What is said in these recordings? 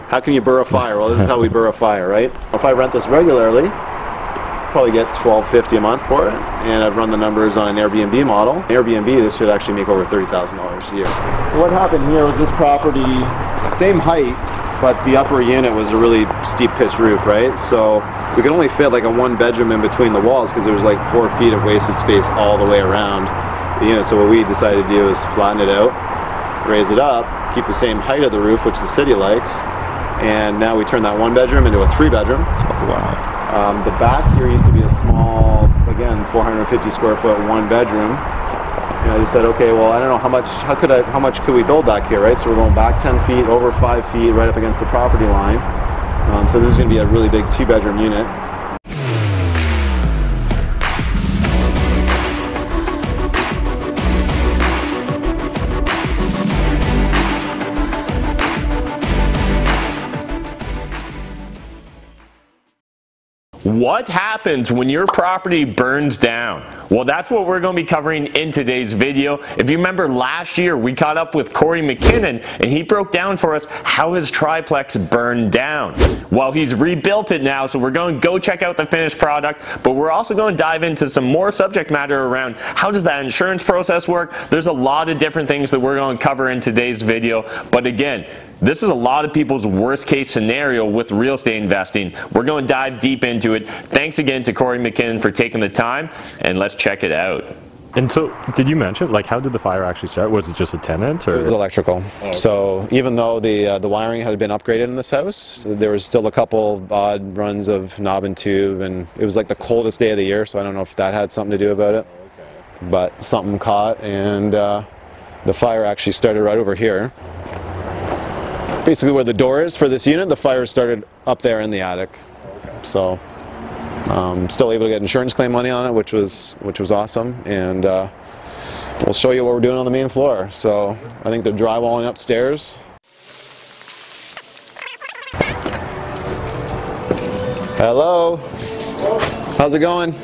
How can you burr a fire? Well, this is how we burr a fire, right? If I rent this regularly, probably get $12.50 a month for it, and I'd run the numbers on an Airbnb model. Airbnb, this should actually make over $30,000 a year. So what happened here was this property, same height, but the upper unit was a really steep pitched roof, right? So we could only fit like a 1-bedroom in between the walls because there was like 4 feet of wasted space all the way around the unit. So what we decided to do is flatten it out, raise it up, keep the same height of the roof, which the city likes, and now we turn that 1-bedroom into a 3-bedroom. Oh, wow. The back here used to be a small, again, 450 square foot 1-bedroom. And I just said, okay, well, I don't know how much could we build back here, right? So we're going back 10 feet, over 5 feet, right up against the property line. So this is going to be a really big 2-bedroom unit. What happens when your property burns down? Well, that's what we're going to be covering in today's video. If you remember last year, we caught up with Kory MacKinnon and he broke down for us how his triplex burned down. Well, he's rebuilt it now, so we're going to go check out the finished product, but we're also going to dive into some more subject matter around how does that insurance process work. There's a lot of different things that we're going to cover in today's video, but again, this is a lot of people's worst case scenario with real estate investing. We're going to dive deep into it. Thanks again to Kory MacKinnon for taking the time, and let's check it out. And so, did you mention, like, how did the fire actually start? Was it just a tenant? Or? It was electrical. Oh, okay. So even though the wiring had been upgraded in this house, there was still a couple odd runs of knob and tube, and it was like the coldest day of the year, so I don't know if that had something to do about it. Okay. But something caught, and the fire actually started right over here. Basically where the door is for this unit, the fire started up there in the attic. Okay. So still able to get insurance claim money on it, which was awesome, and we'll show you what we're doing on the main floor. So I think they're drywalling upstairs. Hello. How's it going?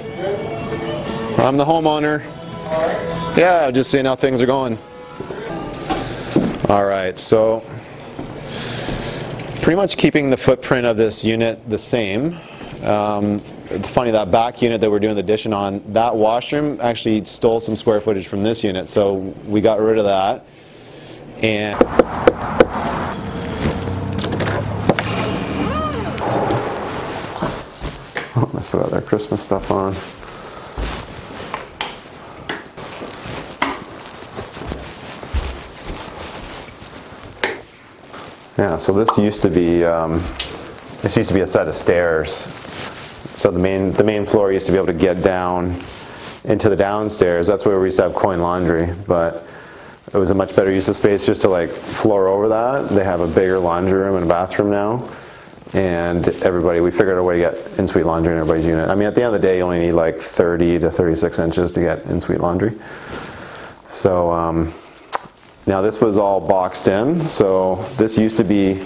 I'm the homeowner. Yeah, just seeing how things are going. All right, so pretty much keeping the footprint of this unit the same. It's funny, that back unit that we're doing the addition on, that washroom actually stole some square footage from this unit, so we got rid of that. And oh, they still got their Christmas stuff on. Yeah, so this used to be a set of stairs. So the main floor used to be able to get down into the downstairs. That's where we used to have coin laundry, but it was a much better use of space just to like floor over that. They have a bigger laundry room and a bathroom now, and we figured out a way to get in-suite laundry in everybody's unit. I mean, at the end of the day, you only need like 30 to 36 inches to get in-suite laundry. So now this was all boxed in, so this used to be,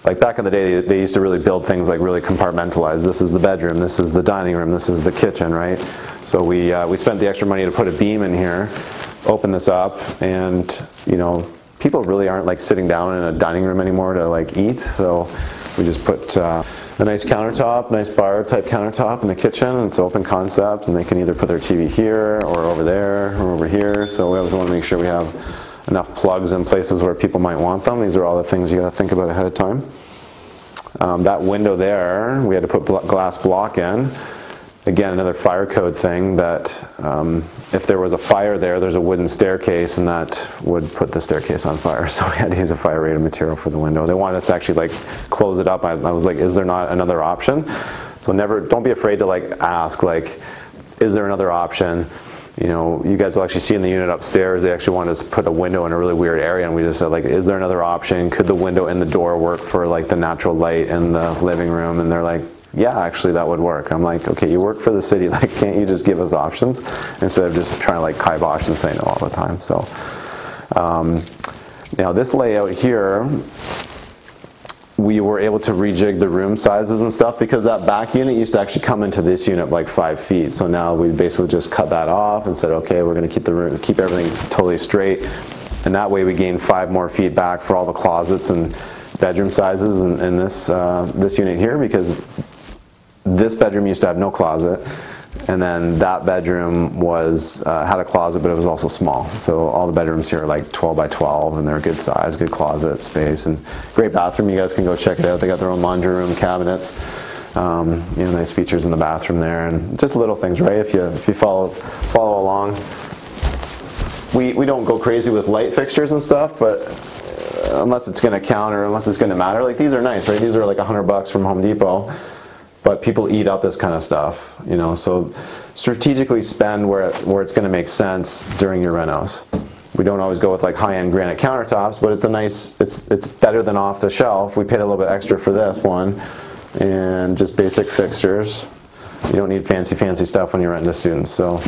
like back in the day, they used to really build things like really compartmentalized. This is the bedroom, this is the dining room, this is the kitchen, right? So we spent the extra money to put a beam in here, open this up, and you know, people really aren't like sitting down in a dining room anymore to like eat, so we just put a nice countertop, nice bar type countertop in the kitchen, and it's open concept, and they can either put their TV here, or over there, or over here, so we always want to make sure we have enough plugs in places where people might want them. These are all the things you got to think about ahead of time. That window there, we had to put glass block in. Again, another fire code thing that if there was a fire there, there's a wooden staircase, and that would put the staircase on fire. So we had to use a fire rated material for the window. They wanted us to actually like close it up. I was like, is there not another option? So don't be afraid to like ask, like, is there another option? You know, you guys will actually see in the unit upstairs, they actually wanted us to put a window in a really weird area, and we just said, like, is there another option? Could the window in the door work for like the natural light in the living room? And they're like, yeah, actually that would work. I'm like, okay, you work for the city, like, can't you just give us options instead of just trying to like kibosh and say no all the time? So now this layout here, we were able to rejig the room sizes and stuff because that back unit used to actually come into this unit like 5 feet. So now we basically just cut that off and said, okay, we're going to keep everything totally straight, and that way we gain 5 more feet back for all the closets and bedroom sizes in this this unit here, because this bedroom used to have no closet, and then that bedroom was had a closet, but it was also small. So all the bedrooms here are like 12 by 12, and they're a good size, good closet space, and great bathroom. You guys can go check it out. They got their own laundry room, cabinets, you know, nice features in the bathroom there, and just little things, right? If you follow along. We don't go crazy with light fixtures and stuff, but unless it's going to count or unless it's going to matter, like these are nice, right? These are like $100 from Home Depot. But people eat up this kind of stuff, you know, so strategically spend where it's going to make sense during your renos. We don't always go with like high-end granite countertops, but it's a nice, it's better than off the shelf. We paid a little bit extra for this one, and just basic fixtures. You don't need fancy stuff when you're renting to students. So,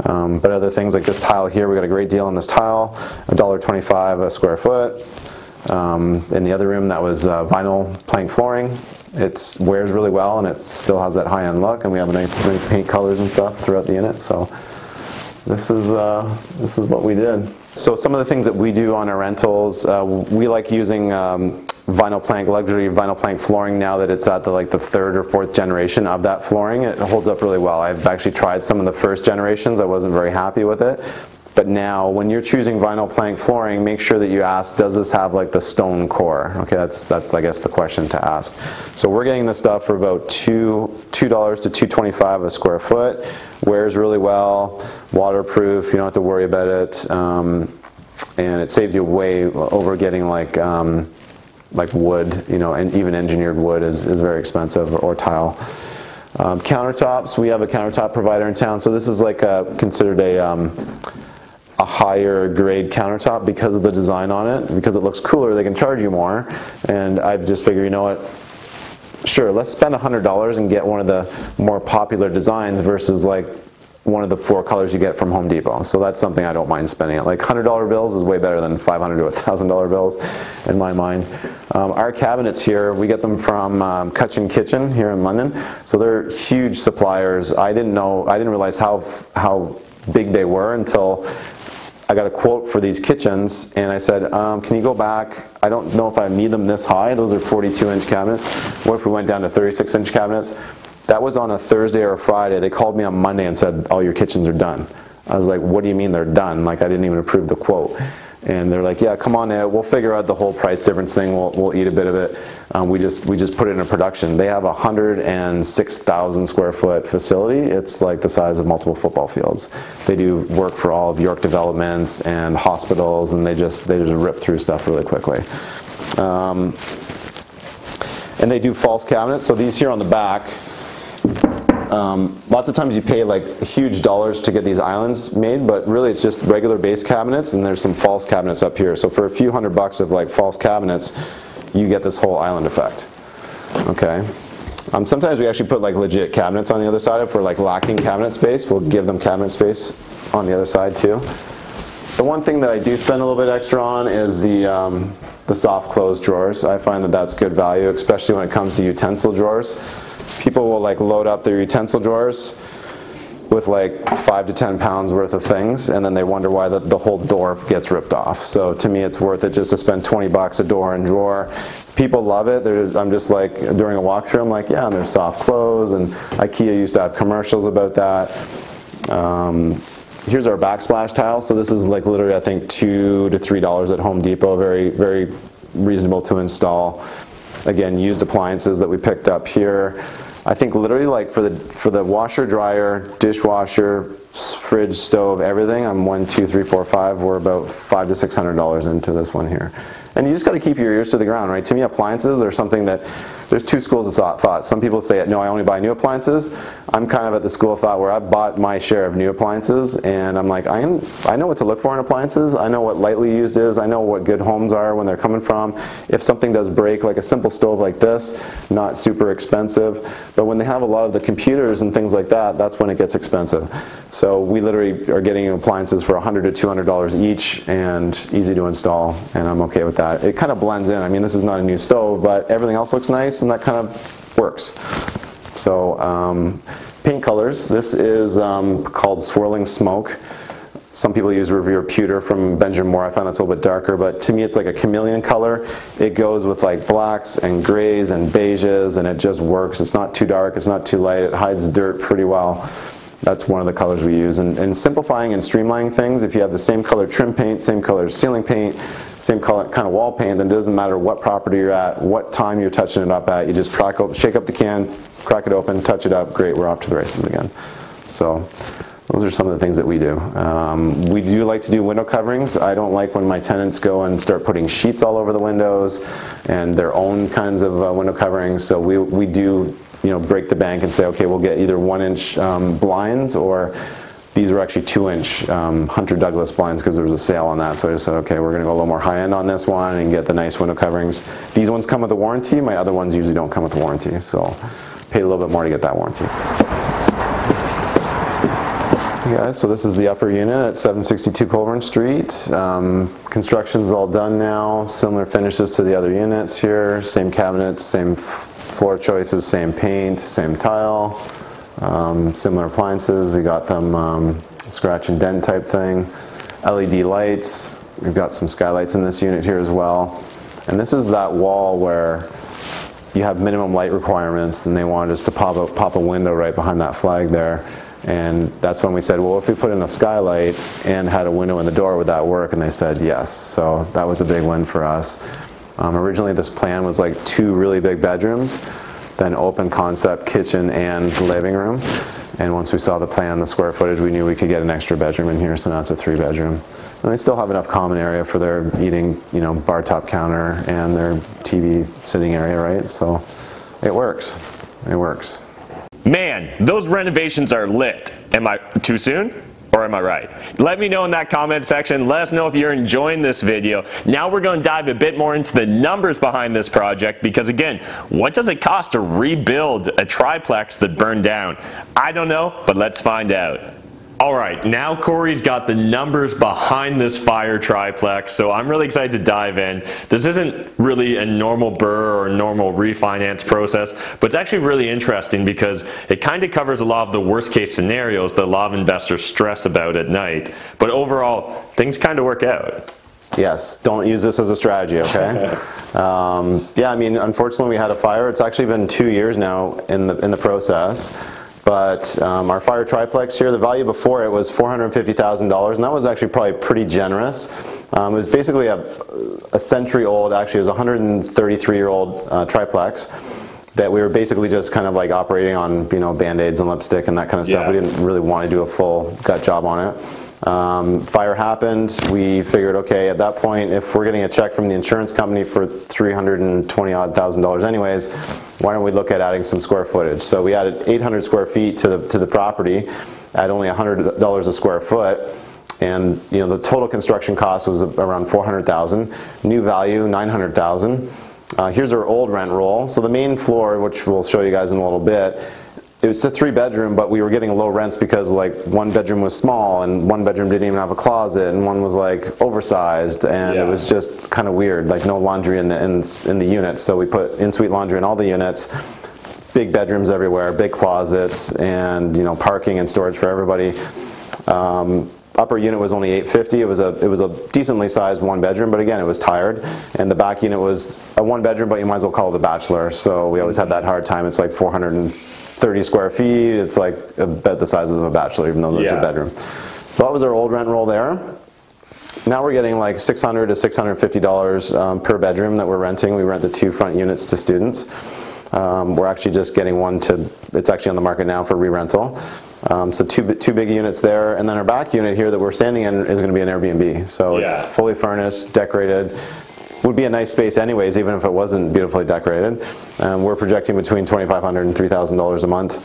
but other things like this tile here, we got a great deal on this tile, $1.25 a square foot. In the other room, that was vinyl plank flooring. It wears really well, and it still has that high-end look, and we have nice paint colors and stuff throughout the unit. So this is what we did. So some of the things that we do on our rentals, we like using vinyl plank, luxury vinyl plank flooring now that it's at the third or fourth generation of that flooring. It holds up really well. I've actually tried some of the first generations. I wasn't very happy with it. But now, when you're choosing vinyl plank flooring, make sure that you ask, does this have like the stone core? Okay, that's I guess the question to ask. So we're getting this stuff for about $2 to $2.25 a square foot. Wears really well, waterproof. You don't have to worry about it, and it saves you way over getting like wood. You know, and even engineered wood is very expensive, or tile. Countertops. We have a countertop provider in town. So this is like considered a higher grade countertop because of the design on it. Because it looks cooler, they can charge you more. And I've just figured, you know what, sure, let's spend $100 and get one of the more popular designs versus like one of the 4 colors you get from Home Depot. So that's something I don't mind spending. Like $100 bills is way better than $500 to $1,000 bills in my mind. Our cabinets here, we get them from Cutchin Kitchen here in London. So they're huge suppliers. I didn't realize how big they were until I got a quote for these kitchens, and I said, can you go back? I don't know if I need them this high. Those are 42-inch cabinets. What if we went down to 36-inch cabinets? That was on a Thursday or a Friday. They called me on Monday and said, all your kitchens are done. I was like, what do you mean they're done? Like, I didn't even approve the quote. And they're like, yeah, come on in. We'll figure out the whole price difference thing. We'll eat a bit of it. We just put it in a production. They have a 106,000 square foot facility. It's like the size of multiple football fields. They do work for all of York developments and hospitals, and they just rip through stuff really quickly. And they do false cabinets. So these here on the back, lots of times you pay like huge dollars to get these islands made, but really it's just regular base cabinets, and there's some false cabinets up here. So for a few $100 of like false cabinets, you get this whole island effect. Okay. Sometimes we actually put like legit cabinets on the other side if we're like lacking cabinet space. We'll give them cabinet space on the other side too. The one thing that I do spend a little bit extra on is the soft close drawers. I find that that's good value, especially when it comes to utensil drawers. People will like load up their utensil drawers with like 5 to 10 pounds worth of things, and then they wonder why the whole door gets ripped off. So to me, it's worth it just to spend 20 bucks a door and drawer. People love it. I'm just like, during a walkthrough, I'm like, yeah, and there's soft close, and IKEA used to have commercials about that. Here's our backsplash tile. So this is like literally, I think, $2 to $3 at Home Depot. Very, very reasonable to install. Again, used appliances that we picked up here. I think literally like for the washer, dryer, dishwasher, fridge, stove, everything, I'm 1, 2, 3, 4, 5. We're about $500 to $600 into this one here. And you just got to keep your ears to the ground, right? To me, appliances are something that, there's two schools of thought. Some people say, no, I only buy new appliances. I'm kind of at the school of thought where I've bought my share of new appliances, and I'm like, I know what to look for in appliances. I know what lightly used is. I know what good homes are when they're coming from. If something does break, like a simple stove like this, not super expensive. But when they have a lot of the computers and things like that, that's when it gets expensive. So we literally are getting appliances for $100 to $200 each, and easy to install, and I'm okay with that. It kind of blends in. I mean, this is not a new stove, but everything else looks nice, and that kind of works. So paint colors. This is called Swirling Smoke. Some people use Revere Pewter from Benjamin Moore. I find that's a little bit darker, but to me it's like a chameleon color. It goes with like blacks and grays and beiges, and it just works. It's not too dark, it's not too light, it hides dirt pretty well. That's one of the colors we use. And simplifying and streamlining things, if you have the same color trim paint, same color ceiling paint, same color kind of wall paint, then it doesn't matter what property you're at, what time you're touching it up at, you just shake up the can, crack it open, touch it up, great, we're off to the races again. So those are some of the things that we do. We do like to do window coverings. I don't like when my tenants go and start putting sheets all over the windows and their own kinds of window coverings. So we do, you know, break the bank and say, okay, we'll get either 1-inch blinds, or these are actually 2-inch Hunter Douglas blinds because there was a sale on that. So I just said, okay, we're going to go a little more high end on this one and get the nice window coverings. These ones come with a warranty. My other ones usually don't come with a warranty. So paid a little bit more to get that warranty. Yeah, so this is the upper unit at 762 Colburn Street. Construction's all done now. Similar finishes to the other units here. Same cabinets, same floor choices, same paint, same tile. Similar appliances. We got them scratch and dent type thing. LED lights. We've got some skylights in this unit here as well. And this is that wall where you have minimum light requirements, and they wanted us to pop a window right behind that flag there. And that's when we said, well, if we put in a skylight and had a window in the door, would that work? And they said yes. So that was a big win for us. Originally this plan was like 2 really big bedrooms, then open concept kitchen and living room. And once we saw the plan and the square footage, we knew we could get an extra bedroom in here, so now it's a 3-bedroom. And they still have enough common area for their eating, you know, bar top counter and their TV sitting area, right? So it works. It works. Man, those renovations are lit. Am I too soon? Or am I right? Let me know in that comment section. Let us know if you're enjoying this video. Now we're going to dive a bit more into the numbers behind this project, because again, what does it cost to rebuild a triplex that burned down? I don't know, but let's find out. All right, now Kory's got the numbers behind this fire triplex, so I'm really excited to dive in. This isn't really a normal BRRRR or normal refinance process, but it's actually really interesting because it kind of covers a lot of the worst case scenarios that a lot of investors stress about at night. But overall, things kind of work out. Yes, don't use this as a strategy, okay? Yeah, I mean, unfortunately we had a fire. It's actually been 2 years now in the process. But our fire triplex here, the value before it was $450,000, and that was actually probably pretty generous. It was basically a century old, actually it was a 133-year-old triplex that we were basically just kind of like operating on, you know, Band-Aids and lipstick and that kind of stuff. Yeah. We didn't really want to do a full gut job on it. Fire happened. We figured, okay, at that point, if we're getting a check from the insurance company for $320,000 anyways, why don't we look at adding some square footage? So we added 800 square feet to the property at only $100 a square foot. And you know, the total construction cost was around $400,000. New value, $900,000. Here's our old rent roll. So the main floor, which we'll show you guys in a little bit, it was a 3-bedroom, but we were getting low rents because like 1 bedroom was small and 1 bedroom didn't even have a closet and one was like oversized, and yeah, it was just kind of weird, like no laundry in the units. So we put in-suite laundry in all the units, big bedrooms everywhere, big closets, and you know, parking and storage for everybody. Upper unit was only $850. It was a decently sized 1-bedroom, but again, it was tired. And the back unit was a 1-bedroom, but you might as well call it a bachelor. So we always had that hard time. It's like 430 square feet. It's like about the size of a bachelor, even though there's a bedroom. So that was our old rent roll there. Now we're getting like $600 to $650 per bedroom that we're renting. We rent the 2 front units to students. We're actually just getting one it's actually on the market now for re-rental. So two big units there, and then our back unit here that we're standing in is going to be an Airbnb. So it's fully furnished, decorated. Would be a nice space anyways, even if it wasn't beautifully decorated. We're projecting between $2,500 and $3,000 a month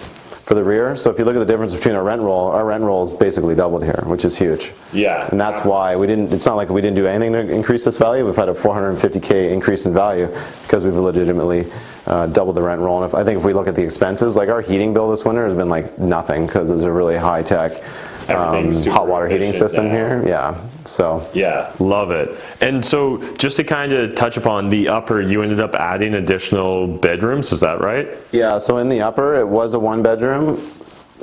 for the rear. So if you look at the difference between our rent roll is basically doubled here, which is huge. Yeah. And that's why it's not like we didn't do anything to increase this value. We've had a $450K increase in value because we've legitimately doubled the rent roll. And I think if we look at the expenses, like our heating bill this winter has been like nothing because it's a really high-tech hot water heating system here. Yeah. So yeah, love it. And so just to kind of touch upon the upper, you ended up adding additional bedrooms, is that right? Yeah, so in the upper it was a 1-bedroom.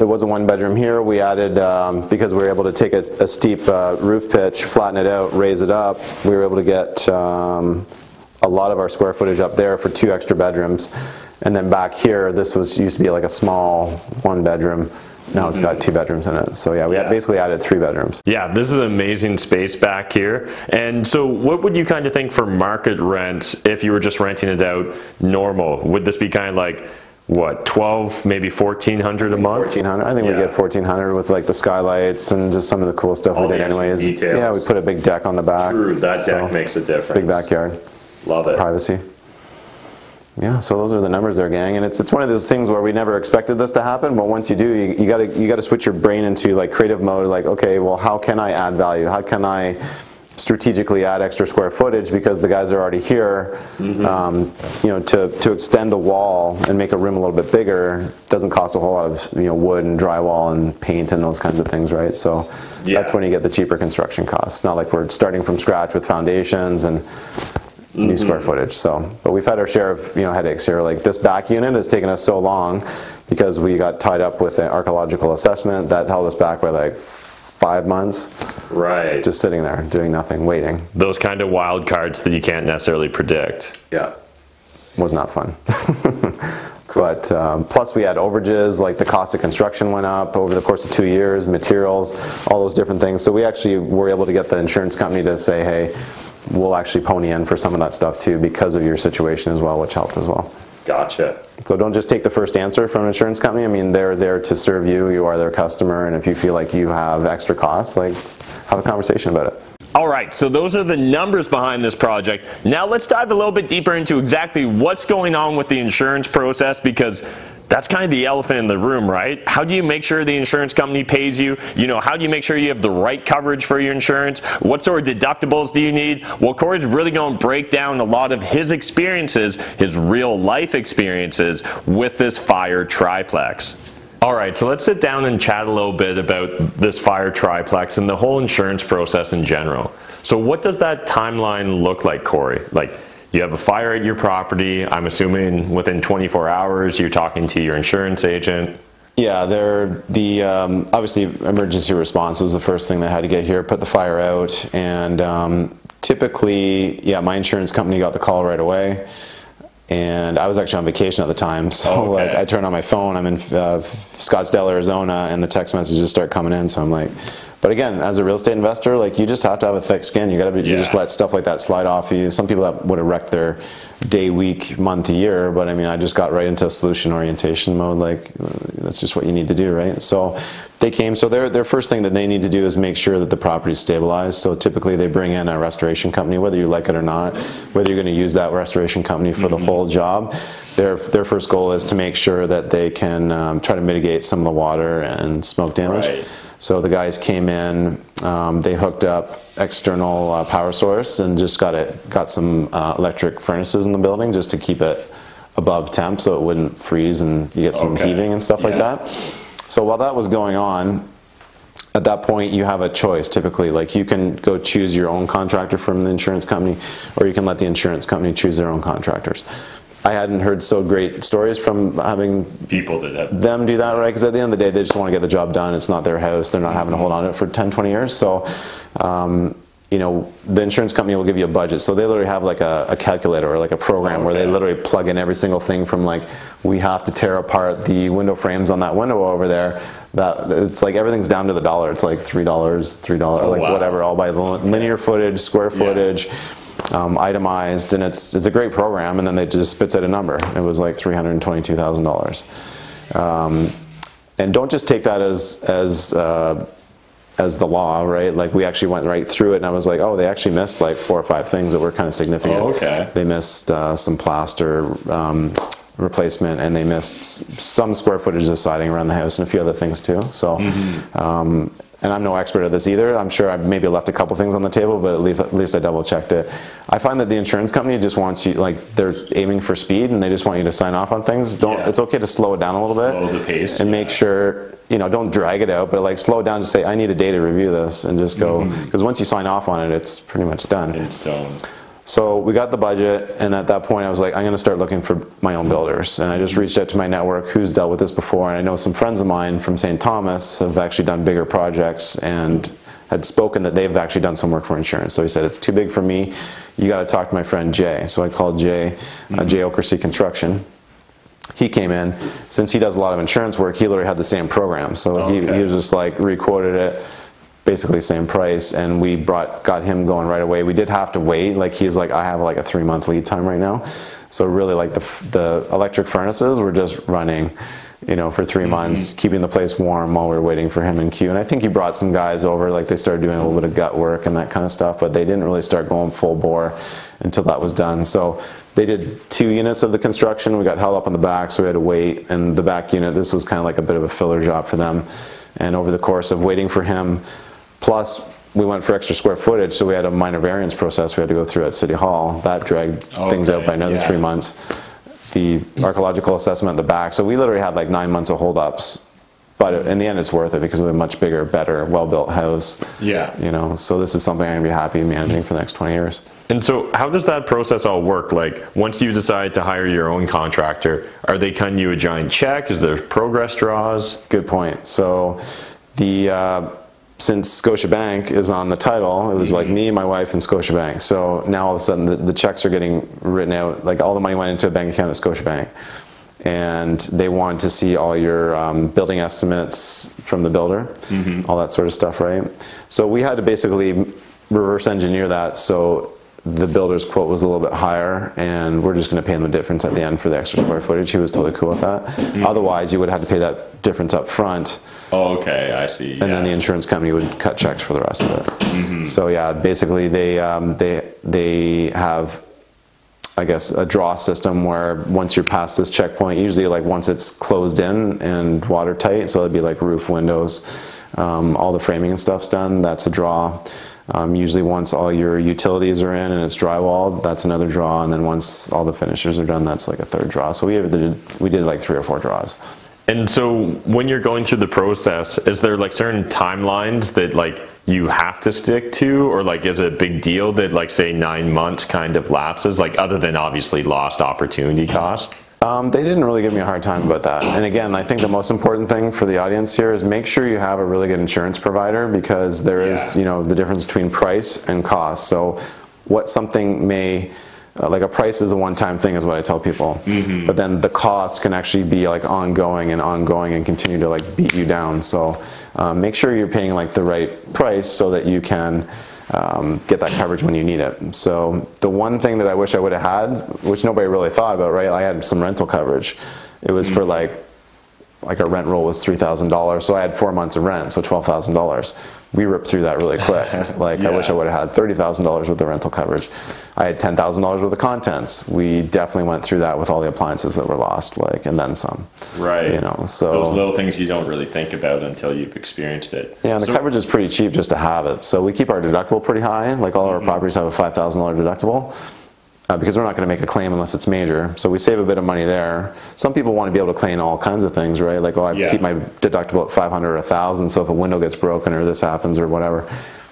it was a one bedroom here. We added, because we were able to take a steep roof pitch, flatten it out, raise it up, we were able to get a lot of our square footage up there for 2 extra bedrooms. And then back here, this used to be like a small 1 bedroom. Now it's got 2 bedrooms in it. So yeah, we basically added 3 bedrooms. Yeah, this is an amazing space back here. And so what would you kind of think for market rents if you were just renting it out normal? Would this be kind of like, what, 12, maybe 1,400 a month? 1,400. I think we get 1,400 with like the skylights and just some of the cool stuff we did anyways. Details. Yeah, we put a big deck on the back. True, that deck makes a difference. Big backyard. Love it. Privacy. Yeah, so those are the numbers there, gang, and it's one of those things where we never expected this to happen, but once you do, you gotta switch your brain into like creative mode, like, okay, well, how can I add value? How can I strategically add extra square footage because the guys are already here? You know, to extend a wall and make a room a little bit bigger doesn't cost a whole lot of, you know, wood and drywall and paint and those kinds of things, right? So that's when you get the cheaper construction costs. Not like we're starting from scratch with foundations and new square footage. So, but we've had our share of, you know, headaches here. Like this back unit has taken us so long because we got tied up with an archaeological assessment that held us back by like 5 months. Right. Just sitting there doing nothing, waiting. Those kind of wild cards that you can't necessarily predict. Yeah. Was not fun. But plus we had overages, like the cost of construction went up over the course of 2 years, materials, all those different things. So we actually were able to get the insurance company to say, hey, we'll actually pony in for some of that stuff too because of your situation as well, which helped as well. Gotcha. So don't just take the first answer from an insurance company. I mean, they're there to serve you. You are their customer, and if you feel like you have extra costs, like, have a conversation about it. All right, so those are the numbers behind this project. Now let's dive a little bit deeper into exactly what's going on with the insurance process, because that's kind of the elephant in the room, right? How do you make sure the insurance company pays you? You know, how do you make sure you have the right coverage for your insurance? What sort of deductibles do you need? Well, Kory's really going to break down a lot of his experiences, his real life experiences with this fire triplex. All right, so let's sit down and chat a little bit about this fire triplex and the whole insurance process in general. So what does that timeline look like, Kory? Like, you have a fire at your property. I'm assuming within 24 hours, you're talking to your insurance agent. Yeah, obviously emergency response was the first thing that had to get here, put the fire out, and typically, yeah, my insurance company got the call right away. And I was actually on vacation at the time, so like I turn on my phone, I'm in Scottsdale, Arizona, and the text messages start coming in, so I'm like, but again, as a real estate investor, like, you just have to have a thick skin. You just let stuff like that slide off you. Some people that would have wrecked their day, week, month, year, but I mean, I just got right into solution orientation mode. Like, that's just what you need to do, right? So they came, so their first thing that they need to do is make sure that the property is stabilized. So typically they bring in a restoration company, whether you like it or not, whether you're going to use that restoration company for the whole job. Their first goal is to make sure that they can try to mitigate some of the water and smoke damage. Right. So the guys came in, they hooked up external power source and just got some electric furnaces in the building just to keep it above temp so it wouldn't freeze and you get some heaving and stuff like that. So while that was going on, at that point you have a choice typically. Like, you can go choose your own contractor from the insurance company, or you can let the insurance company choose their own contractors. I hadn't heard so great stories from having people that have them do that, right? Because at the end of the day, they just want to get the job done. It's not their house. They're not having to hold on to it for 10, 20 years. So, you know, the insurance company will give you a budget. So they literally have like a calculator or like a program where they literally plug in every single thing from, like, we have to tear apart the window frames on that window over there. That it's like everything's down to the dollar. It's like $3, like whatever, all by linear footage, square footage. Itemized, and it's a great program, and then they just spits out a number. It was like $322,000. And don't just take that as the law, right? Like, we actually went right through it, and I was like, oh, they actually missed like 4 or 5 things that were kind of significant. They missed some plaster replacement, and they missed some square footage of siding around the house and a few other things too. So and I'm no expert at this either. I'm sure I've maybe left a couple things on the table, but at least I double checked it. I find that the insurance company just wants you, like, they're aiming for speed and they just want you to sign off on things. It's okay to slow it down a little bit. Slow the pace. And make sure, you know, don't drag it out, but like slow it down to say, I need a day to review this, and just go, because once you sign off on it, it's pretty much done. It's done. So we got the budget, and at that point I was like, I'm going to start looking for my own builders. And I just reached out to my network who's dealt with this before, and I know some friends of mine from St. Thomas have actually done bigger projects and had spoken that they've actually done some work for insurance. So he said, it's too big for me, you got to talk to my friend Jay. So I called Jay, Jay Okersey Construction. He came in. Since he does a lot of insurance work, he literally had the same program. So he was just like re-quoted it, basically same price, and we got him going right away. We did have to wait. Like he's like, I have like a 3-month lead time right now. So really, like the electric furnaces were just running, you know, for 3 months, keeping the place warm while we were waiting for him in queue. And I think he brought some guys over, like they started doing a little bit of gut work and that kind of stuff, but they didn't really start going full bore until that was done. So they did 2 units of the construction. We got held up on the back, so we had to wait. And the back unit, this was kind of like a bit of a filler job for them. And over the course of waiting for him, plus we went for extra square footage, so we had a minor variance process we had to go through at City Hall. That dragged things out by another 3 months. The archaeological assessment at the back, so we literally had like 9 months of holdups, but in the end it's worth it because we have a much bigger, better, well-built house. Yeah. You know, so this is something I'm gonna be happy managing for the next 20 years. And so how does that process all work? Like once you decide to hire your own contractor, are they cutting you a giant check? Is there progress draws? Good point. So since Scotiabank is on the title, it was like me, my wife, and Scotiabank. So now all of a sudden the checks are getting written out, like all the money went into a bank account at Scotiabank. And they wanted to see all your building estimates from the builder, all that sort of stuff, right? So we had to basically reverse engineer that so the builder's quote was a little bit higher, and we're just going to pay him the difference at the end for the extra square footage. He was totally cool with that. Otherwise, you would have to pay that difference up front. Oh, okay, I see. And then the insurance company would cut checks for the rest of it. So yeah, basically they have, I guess, a draw system where once you're past this checkpoint, usually like once it's closed in and watertight, so it'd be like roof, windows, all the framing and stuff's done, that's a draw. Usually once all your utilities are in and it's drywalled, that's another draw, and then once all the finishers are done, that's like a third draw. So we did like 3 or 4 draws. And so when you're going through the process, is there like certain timelines that like you have to stick to, or like is it a big deal that like say 9 months kind of lapses, like other than obviously lost opportunity cost? They didn't really give me a hard time about that. And again, I think the most important thing for the audience here is make sure you have a really good insurance provider, because there is, you know, the difference between price and cost. So what something may, like a price is a one-time thing is what I tell people, but then the cost can actually be like ongoing and continue to like beat you down. So make sure you're paying like the right price so that you can get that coverage when you need it. So the one thing that I wish I would have had, which nobody really thought about, right? I had some rental coverage. It was for like our rent roll was $3,000, so I had 4 months of rent, so $12,000. We ripped through that really quick. Like I wish I would have had $30,000 worth of rental coverage. I had $10,000 worth of contents. We definitely went through that with all the appliances that were lost, like, and then some. Right. You know, so those little things you don't really think about until you've experienced it. Yeah, and the coverage is pretty cheap just to have it. So we keep our deductible pretty high. Like all our properties have a $5,000 deductible. Because we're not going to make a claim unless it's major, so we save a bit of money there. Some people want to be able to claim all kinds of things, right? Like, oh, I keep my deductible at $500 or $1,000, so if a window gets broken or this happens or whatever,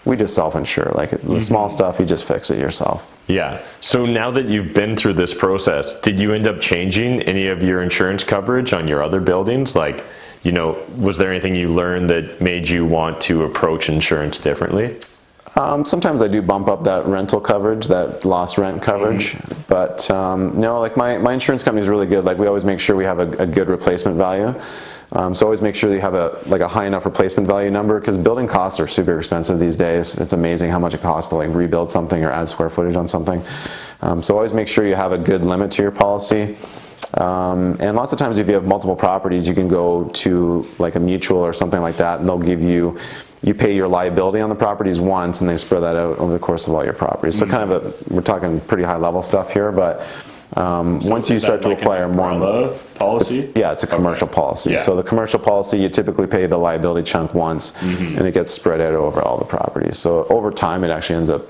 we just self-insure. Like the small stuff, you just fix it yourself. Yeah. So now that you've been through this process, did you end up changing any of your insurance coverage on your other buildings? Like, you know, was there anything you learned that made you want to approach insurance differently? Sometimes I do bump up that rental coverage, that lost rent coverage, but no, like my insurance company is really good. Like we always make sure we have a good replacement value. So always make sure that you have a high enough replacement value number, because building costs are super expensive these days. It's amazing how much it costs to like rebuild something or add square footage on something. So always make sure you have a good limit to your policy. And lots of times if you have multiple properties, you can go to like a mutual or something like that, and they'll give you pay your liability on the properties once, and they spread that out over the course of all your properties. So kind of we're talking pretty high level stuff here, but once you start to acquire more policy? It's a commercial policy. So the commercial policy, you typically pay the liability chunk once, and it gets spread out over all the properties. So over time, it actually ends up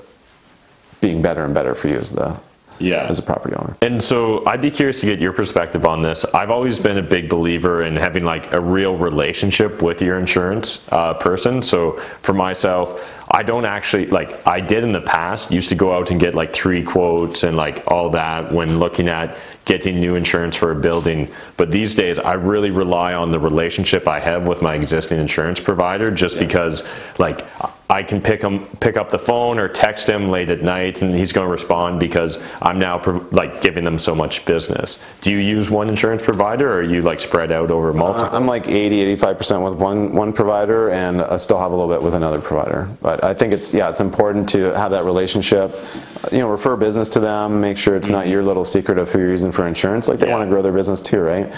being better and better for you as a property owner. And so I'd be curious to get your perspective on this. I've always been a big believer in having like a real relationship with your insurance person. So for myself, I don't actually, like, I did in the past, used to go out and get like 3 quotes and like all that when looking at getting new insurance for a building. But these days I really rely on the relationship I have with my existing insurance provider, just because like I can pick up the phone or text him late at night and he's going to respond, because I'm now like giving them so much business. Do you use one insurance provider, or are you like spread out over multiple? I'm like 80-85% with one provider, and I still have a little bit with another provider. But I think it's important to have that relationship. You know, refer business to them, make sure it's not your little secret of who you're using for insurance. Like, they want to grow their business too, right?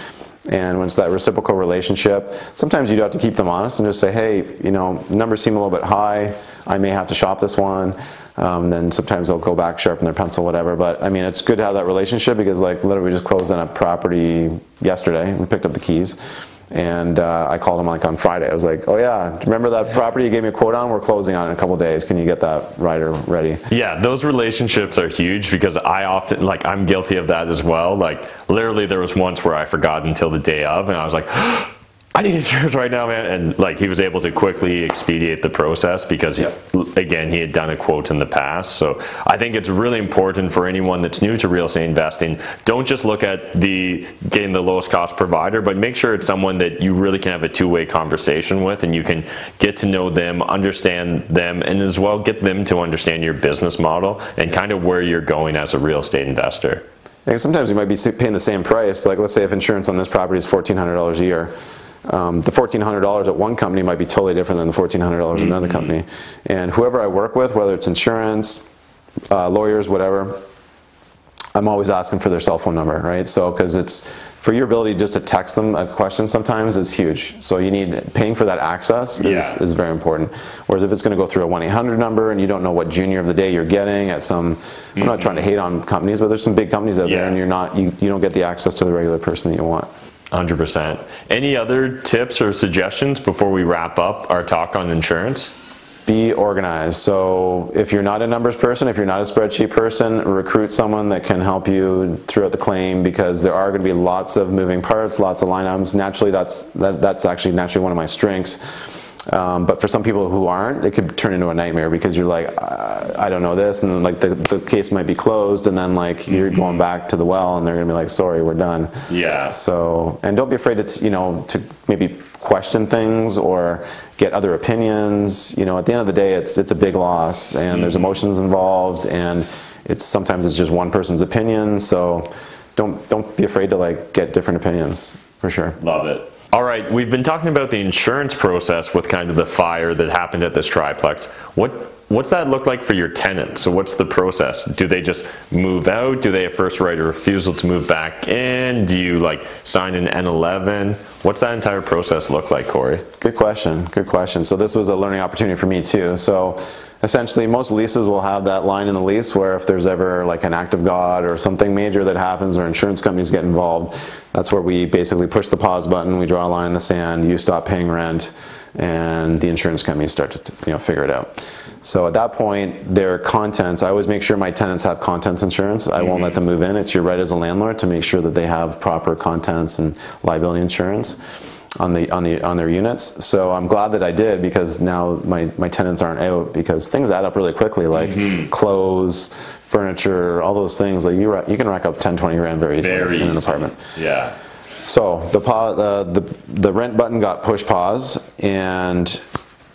And when it's that reciprocal relationship, sometimes you do have to keep them honest and just say, hey, you know, numbers seem a little bit high, I may have to shop this one. Then sometimes they'll go back, sharpen their pencil, whatever. But I mean, it's good to have that relationship, because like literally we just closed on a property yesterday and picked up the keys. And I called him like on Friday. I was like, oh yeah, remember that property you gave me a quote on? We're closing on it in a couple of days. Can you get that rider ready? Yeah, those relationships are huge, because I often, like, I'm guilty of that as well. Like, literally there was once where I forgot until the day of, and I was like, I need insurance right now, man. And like, he was able to quickly expedite the process, because again, he had done a quote in the past. So I think it's really important for anyone that's new to real estate investing, don't just look at getting the lowest cost provider, but make sure it's someone that you really can have a two-way conversation with, and you can get to know them, understand them, and as well get them to understand your business model and kind of where you're going as a real estate investor. Yeah, sometimes you might be paying the same price. Like, let's say if insurance on this property is $1,400 a year. The $1,400 at one company might be totally different than the $1,400 at another company. And whoever I work with, whether it's insurance, lawyers, whatever, I'm always asking for their cell phone number, right? So, because it's, for your ability just to text them a question sometimes is huge. So you need, paying for that access is very important. Whereas if it's going to go through a 1-800 number and you don't know what junior of the day you're getting at some, I'm not trying to hate on companies, but there's some big companies out there, and you don't get the access to the regular person that you want. 100%. Any other tips or suggestions before we wrap up our talk on insurance? Be organized. So if you're not a numbers person, if you're not a spreadsheet person, recruit someone that can help you throughout the claim, because there are going to be lots of moving parts, lots of line items. Naturally, that's actually naturally one of my strengths. But for some people who aren't, it could turn into a nightmare, because you're like, I don't know this, and then like the case might be closed, and then like you're going back to the well, and they're gonna be like, sorry, we're done. Yeah. So, and don't be afraid to maybe question things or get other opinions. You know, at the end of the day, it's a big loss, and there's emotions involved, and sometimes it's just one person's opinion. So don't be afraid to like get different opinions, for sure. Love it. All right, we've been talking about the insurance process with kind of the fire that happened at this triplex. What's that look like for your tenants? So what's the process? Do they just move out? Do they have first right of refusal to move back in? Do you like sign an N11? What's that entire process look like, Kory? Good question, good question. So this was a learning opportunity for me too. So essentially most leases will have that line in the lease where if there's ever like an act of God or something major that happens, or insurance companies get involved, that's where we basically push the pause button, we draw a line in the sand, you stop paying rent, and the insurance companies start to figure it out. So at that point, their contents, I always make sure my tenants have contents insurance. I won't let them move in. It's your right as a landlord to make sure that they have proper contents and liability insurance on their units. So I'm glad that I did, because now my tenants aren't out, because things add up really quickly, like clothes, furniture, all those things. Like you can rack up 10-20 grand very easily in an apartment. Yeah. So the rent button got push pause, and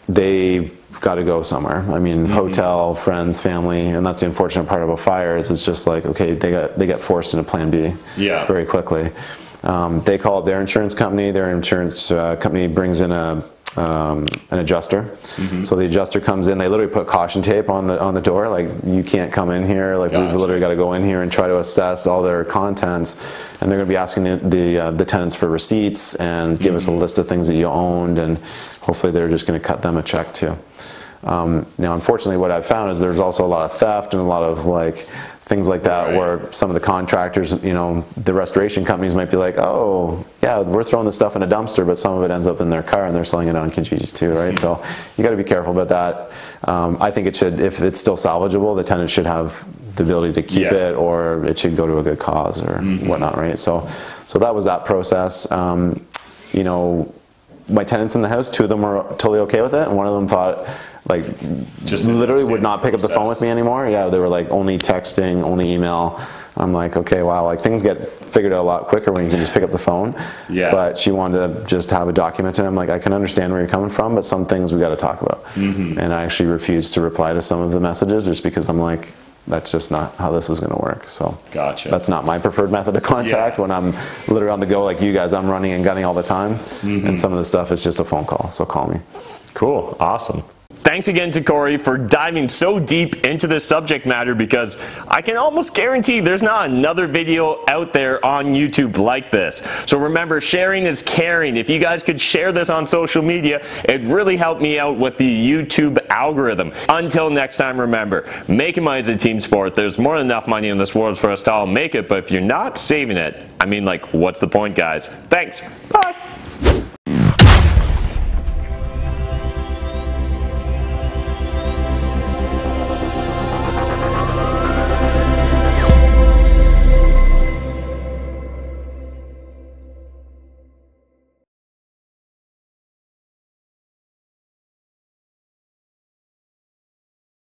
they got to go somewhere. I mean, hotel, friends, family, and that's the unfortunate part of a fire, is it's just like, okay, they get forced into plan B very quickly. They called their insurance company. Their insurance company brings in an adjuster. So the adjuster comes in. They literally put caution tape on the door, like, you can't come in here. Like, we've literally got to go in here and try to assess all their contents, and they're going to be asking the tenants for receipts and give us a list of things that you owned, and hopefully they're just going to cut them a check too. Now, unfortunately, what I've found is there's also a lot of theft and a lot of like things like that, where some of the contractors, the restoration companies might be like, oh yeah, we're throwing this stuff in a dumpster, but some of it ends up in their car and they're selling it on Kijiji too, right? So you got to be careful about that. I think it should, if it's still salvageable, the tenant should have the ability to keep it, or it should go to a good cause or whatnot, right? So that was that process. My tenants in the house, 2 of them were totally okay with it, and one of them thought like Just literally would not pick up the phone with me anymore. Yeah, they were like only texting, only email. I'm like, okay, wow, like things get figured out a lot quicker when you can just pick up the phone. Yeah. But she wanted to just have a document, and I'm like, I can understand where you're coming from, but some things we got to talk about. And I actually refused to reply to some of the messages just because I'm like, that's just not how this is going to work. So gotcha. That's not my preferred method of contact when I'm literally on the go like you guys. I'm running and gunning all the time, and some of the stuff is just a phone call. So call me. Cool. Awesome. Thanks again to Kory for diving so deep into this subject matter, because I can almost guarantee there's not another video out there on YouTube like this. So remember, sharing is caring. If you guys could share this on social media, it really helped me out with the YouTube algorithm. Until next time, remember, making money is a team sport. There's more than enough money in this world for us to all make it, but if you're not saving it, I mean, like, what's the point, guys? Thanks. Bye.